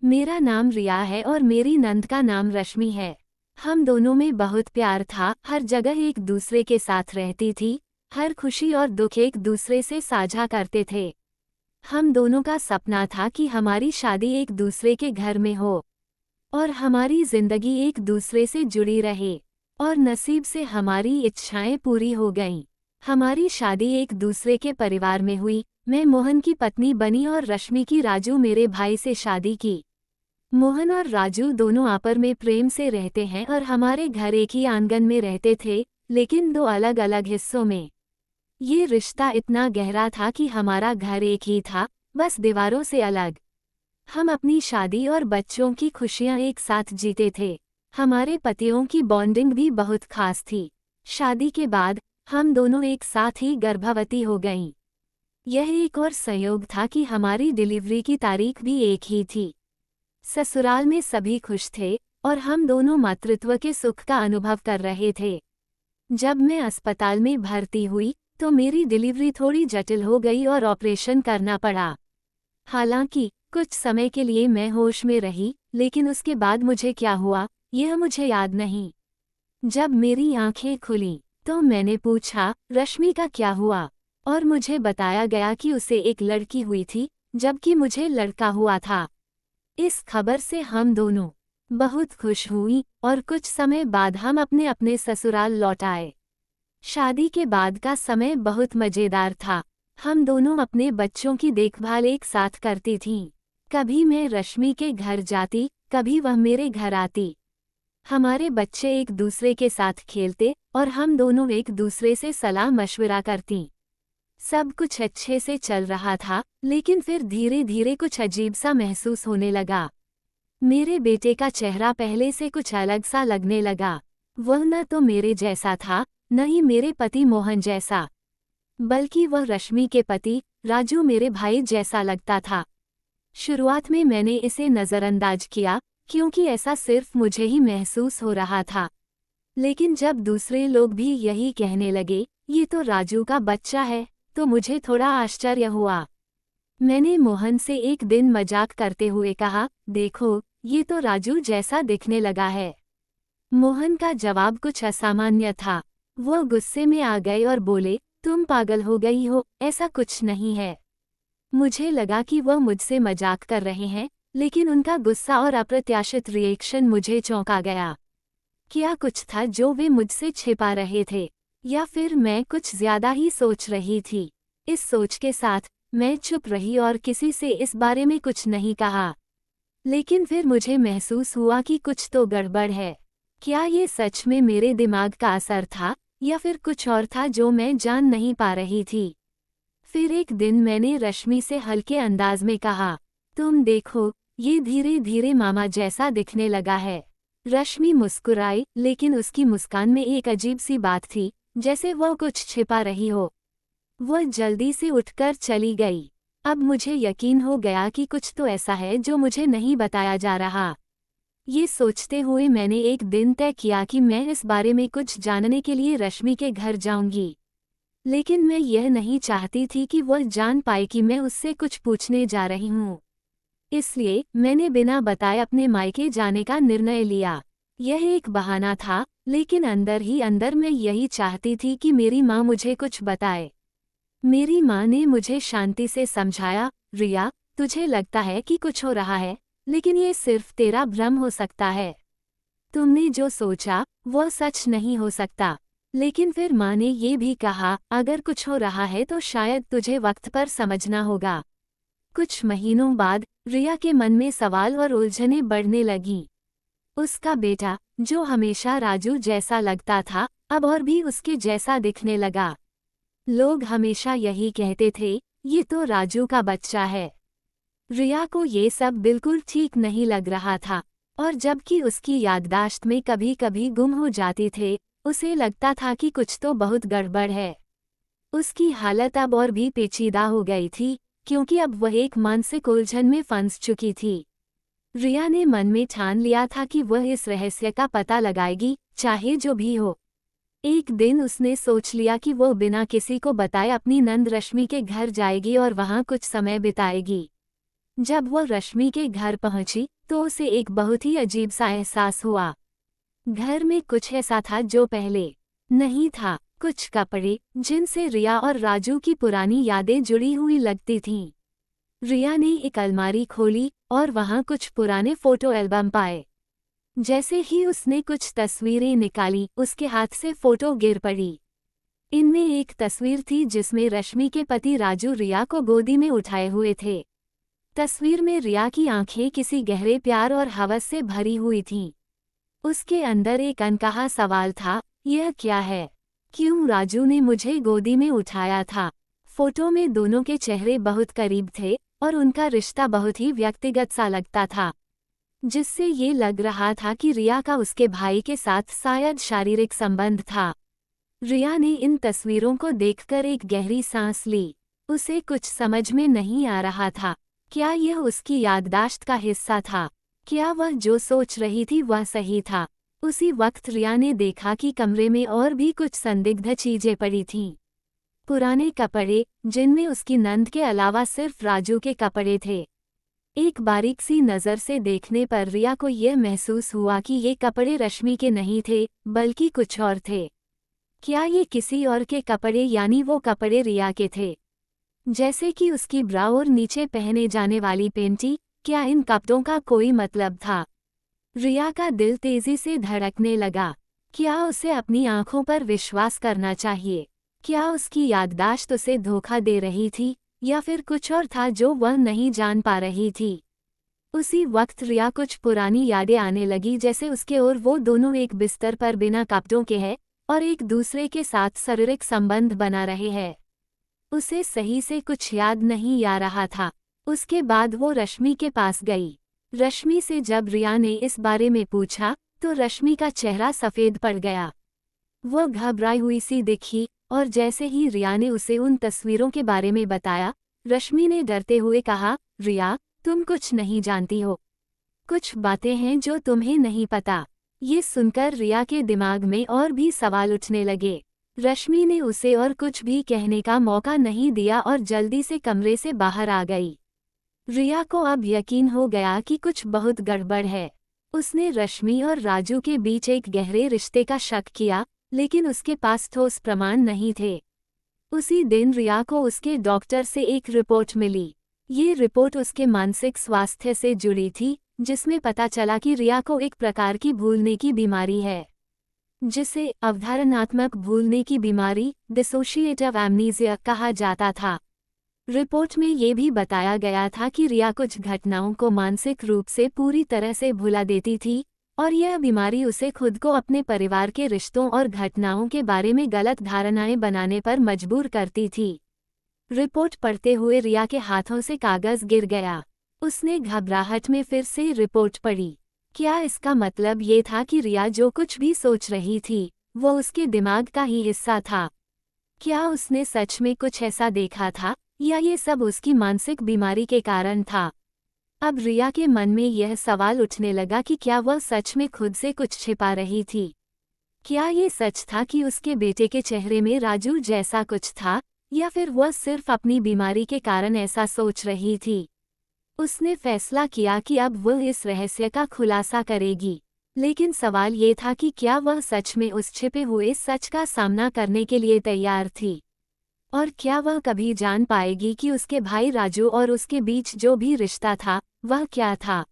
मेरा नाम रिया है और मेरी नंद का नाम रश्मि है। हम दोनों में बहुत प्यार था, हर जगह एक दूसरे के साथ रहती थी, हर खुशी और दुख एक दूसरे से साझा करते थे। हम दोनों का सपना था कि हमारी शादी एक दूसरे के घर में हो और हमारी जिंदगी एक दूसरे से जुड़ी रहे। और नसीब से हमारी इच्छाएं पूरी हो गईं। हमारी शादी एक दूसरे के परिवार में हुई। मैं मोहन की पत्नी बनी और रश्मि की राजू मेरे भाई से शादी की। मोहन और राजू दोनों आपस में प्रेम से रहते हैं और हमारे घर एक ही आंगन में रहते थे, लेकिन दो अलग अलग हिस्सों में। ये रिश्ता इतना गहरा था कि हमारा घर एक ही था, बस दीवारों से अलग। हम अपनी शादी और बच्चों की खुशियां एक साथ जीते थे। हमारे पतियों की बॉन्डिंग भी बहुत खास थी। शादी के बाद हम दोनों एक साथ ही गर्भवती हो गईं। यह एक और संयोग था कि हमारी डिलीवरी की तारीख भी एक ही थी। ससुराल में सभी खुश थे और हम दोनों मातृत्व के सुख का अनुभव कर रहे थे। जब मैं अस्पताल में भर्ती हुई तो मेरी डिलीवरी थोड़ी जटिल हो गई और ऑपरेशन करना पड़ा। हालांकि कुछ समय के लिए मैं होश में रही, लेकिन उसके बाद मुझे क्या हुआ यह मुझे याद नहीं। जब मेरी आंखें खुलीं तो मैंने पूछा, रश्मि का क्या हुआ? और मुझे बताया गया कि उसे एक लड़की हुई थी, जबकि मुझे लड़का हुआ था। इस खबर से हम दोनों बहुत खुश हुई और कुछ समय बाद हम अपने अपने ससुराल लौट आए। शादी के बाद का समय बहुत मजेदार था। हम दोनों अपने बच्चों की देखभाल एक साथ करती थीं। कभी मैं रश्मि के घर जाती, कभी वह मेरे घर आती। हमारे बच्चे एक दूसरे के साथ खेलते और हम दोनों एक दूसरे से सलाह मशवरा करतीं। सब कुछ अच्छे से चल रहा था, लेकिन फिर धीरे धीरे कुछ अजीब सा महसूस होने लगा। मेरे बेटे का चेहरा पहले से कुछ अलग सा लगने लगा। वह न तो मेरे जैसा था, न ही मेरे पति मोहन जैसा, बल्कि वह रश्मि के पति राजू मेरे भाई जैसा लगता था। शुरुआत में मैंने इसे नज़रअंदाज किया, क्योंकि ऐसा सिर्फ मुझे ही महसूस हो रहा था। लेकिन जब दूसरे लोग भी यही कहने लगे, ये तो राजू का बच्चा है, तो मुझे थोड़ा आश्चर्य हुआ। मैंने मोहन से एक दिन मजाक करते हुए कहा, देखो, ये तो राजू जैसा दिखने लगा है। मोहन का जवाब कुछ असामान्य था। वो गुस्से में आ गए और बोले, तुम पागल हो गई हो, ऐसा कुछ नहीं है। मुझे लगा कि वह मुझसे मजाक कर रहे हैं, लेकिन उनका गुस्सा और अप्रत्याशित रिएक्शन मुझे चौंका गया। क्या कुछ था जो वे मुझसे छिपा रहे थे, या फिर मैं कुछ ज्यादा ही सोच रही थी? इस सोच के साथ मैं चुप रही और किसी से इस बारे में कुछ नहीं कहा। लेकिन फिर मुझे महसूस हुआ कि कुछ तो गड़बड़ है। क्या ये सच में मेरे दिमाग का असर था, या फिर कुछ और था जो मैं जान नहीं पा रही थी? फिर एक दिन मैंने रश्मि से हल्के अंदाज में कहा, तुम देखो, ये धीरे धीरे मामा जैसा दिखने लगा है। रश्मि मुस्कुराई, लेकिन उसकी मुस्कान में एक अजीब सी बात थी, जैसे वह कुछ छिपा रही हो। वह जल्दी से उठकर चली गई। अब मुझे यकीन हो गया कि कुछ तो ऐसा है जो मुझे नहीं बताया जा रहा। ये सोचते हुए मैंने एक दिन तय किया कि मैं इस बारे में कुछ जानने के लिए रश्मि के घर जाऊंगी। लेकिन मैं यह नहीं चाहती थी कि वह जान पाए कि मैं उससे कुछ पूछने जा रही हूँ। इसलिए मैंने बिना बताए अपने मायके जाने का निर्णय लिया। यह एक बहाना था, लेकिन अंदर ही अंदर मैं यही चाहती थी कि मेरी माँ मुझे कुछ बताए। मेरी माँ ने मुझे शांति से समझाया, रिया, तुझे लगता है कि कुछ हो रहा है, लेकिन ये सिर्फ तेरा भ्रम हो सकता है। तुमने जो सोचा वह सच नहीं हो सकता। लेकिन फिर माँ ने ये भी कहा, अगर कुछ हो रहा है तो शायद तुझे वक्त पर समझना होगा। कुछ महीनों बाद रिया के मन में सवाल और उलझनें बढ़ने लगीं। उसका बेटा, जो हमेशा राजू जैसा लगता था, अब और भी उसके जैसा दिखने लगा। लोग हमेशा यही कहते थे, ये तो राजू का बच्चा है। रिया को ये सब बिल्कुल ठीक नहीं लग रहा था, और जबकि उसकी याददाश्त में कभी कभी गुम हो जाती थे, उसे लगता था कि कुछ तो बहुत गड़बड़ है। उसकी हालत अब और भी पेचीदा हो गई थी, क्योंकि अब वह एक मानसिक उलझन में फंस चुकी थी। रिया ने मन में ठान लिया था कि वह इस रहस्य का पता लगाएगी, चाहे जो भी हो। एक दिन उसने सोच लिया कि वह बिना किसी को बताए अपनी नंद रश्मि के घर जाएगी और वहां कुछ समय बिताएगी। जब वह रश्मि के घर पहुंची तो उसे एक बहुत ही अजीब सा एहसास हुआ। घर में कुछ ऐसा था जो पहले नहीं था। कुछ कपड़े जिनसे रिया और राजू की पुरानी यादें जुड़ी हुई लगती थीं। रिया ने एक अलमारी खोली और वहां कुछ पुराने फोटो एल्बम पाए। जैसे ही उसने कुछ तस्वीरें निकाली, उसके हाथ से फोटो गिर पड़ी। इनमें एक तस्वीर थी जिसमें रश्मि के पति राजू रिया को गोदी में उठाए हुए थे। तस्वीर में रिया की आंखें किसी गहरे प्यार और हवस से भरी हुई थीं। उसके अंदर एक अनकहा सवाल था, यह क्या है? क्यों राजू ने मुझे गोदी में उठाया था? फोटो में दोनों के चेहरे बहुत करीब थे और उनका रिश्ता बहुत ही व्यक्तिगत सा लगता था, जिससे ये लग रहा था कि रिया का उसके भाई के साथ शायद शारीरिक संबंध था। रिया ने इन तस्वीरों को देखकर एक गहरी सांस ली। उसे कुछ समझ में नहीं आ रहा था। क्या यह उसकी याददाश्त का हिस्सा था? क्या वह जो सोच रही थी वह सही था? उसी वक्त रिया ने देखा कि कमरे में और भी कुछ संदिग्ध चीजें पड़ी थीं। पुराने कपड़े जिनमें उसकी नंद के अलावा सिर्फ राजू के कपड़े थे। एक बारीक सी नज़र से देखने पर रिया को यह महसूस हुआ कि ये कपड़े रश्मि के नहीं थे, बल्कि कुछ और थे। क्या ये किसी और के कपड़े, यानी वो कपड़े रिया के थे? जैसे कि उसकी ब्रा और नीचे पहने जाने वाली पेंटी, क्या इन कपड़ों का कोई मतलब था? रिया का दिल तेजी से धड़कने लगा। क्या उसे अपनी आंखों पर विश्वास करना चाहिए? क्या उसकी याददाश्त उसे धोखा दे रही थी, या फिर कुछ और था जो वह नहीं जान पा रही थी? उसी वक्त रिया कुछ पुरानी यादें आने लगी, जैसे उसके और वो दोनों एक बिस्तर पर बिना कपड़ों के हैं और एक दूसरे के साथ शारीरिक संबंध बना रहे हैं। उसे सही से कुछ याद नहीं आ रहा था। उसके बाद वो रश्मि के पास गई। रश्मि से जब रिया ने इस बारे में पूछा तो रश्मि का चेहरा सफ़ेद पड़ गया। वो घबराई हुई सी दिखी और जैसे ही रिया ने उसे उन तस्वीरों के बारे में बताया, रश्मि ने डरते हुए कहा, रिया, तुम कुछ नहीं जानती हो। कुछ बातें हैं जो तुम्हें नहीं पता। ये सुनकर रिया के दिमाग में और भी सवाल उठने लगे। रश्मि ने उसे और कुछ भी कहने का मौका नहीं दिया और जल्दी से कमरे से बाहर आ गई। रिया को अब यकीन हो गया कि कुछ बहुत गड़बड़ है। उसने रश्मि और राजू के बीच एक गहरे रिश्ते का शक किया, लेकिन उसके पास ठोस प्रमाण नहीं थे। उसी दिन रिया को उसके डॉक्टर से एक रिपोर्ट मिली। ये रिपोर्ट उसके मानसिक स्वास्थ्य से जुड़ी थी, जिसमें पता चला कि रिया को एक प्रकार की भूलने की बीमारी है, जिसे अवधारणात्मक भूलने की बीमारी, डिसोशिएटिव एमनीजिया कहा जाता था। रिपोर्ट में ये भी बताया गया था कि रिया कुछ घटनाओं को मानसिक रूप से पूरी तरह से भुला देती थी और यह बीमारी उसे खुद को अपने परिवार के रिश्तों और घटनाओं के बारे में गलत धारणाएं बनाने पर मजबूर करती थी। रिपोर्ट पढ़ते हुए रिया के हाथों से कागज गिर गया। उसने घबराहट में फिर से रिपोर्ट पढ़ी। क्या इसका मतलब ये था कि रिया जो कुछ भी सोच रही थी, वो उसके दिमाग का ही हिस्सा था? क्या उसने सच में कुछ ऐसा देखा था, या ये सब उसकी मानसिक बीमारी के कारण था? अब रिया के मन में यह सवाल उठने लगा कि क्या वह सच में खुद से कुछ छिपा रही थी? क्या ये सच था कि उसके बेटे के चेहरे में राजू जैसा कुछ था, या फिर वह सिर्फ अपनी बीमारी के कारण ऐसा सोच रही थी? उसने फैसला किया कि अब वह इस रहस्य का खुलासा करेगी, लेकिन सवाल ये था कि क्या वह सच में उस छिपे हुए सच का सामना करने के लिए तैयार थी? और क्या वह कभी जान पाएगी कि उसके भाई राजू और उसके बीच जो भी रिश्ता था, वह क्या था?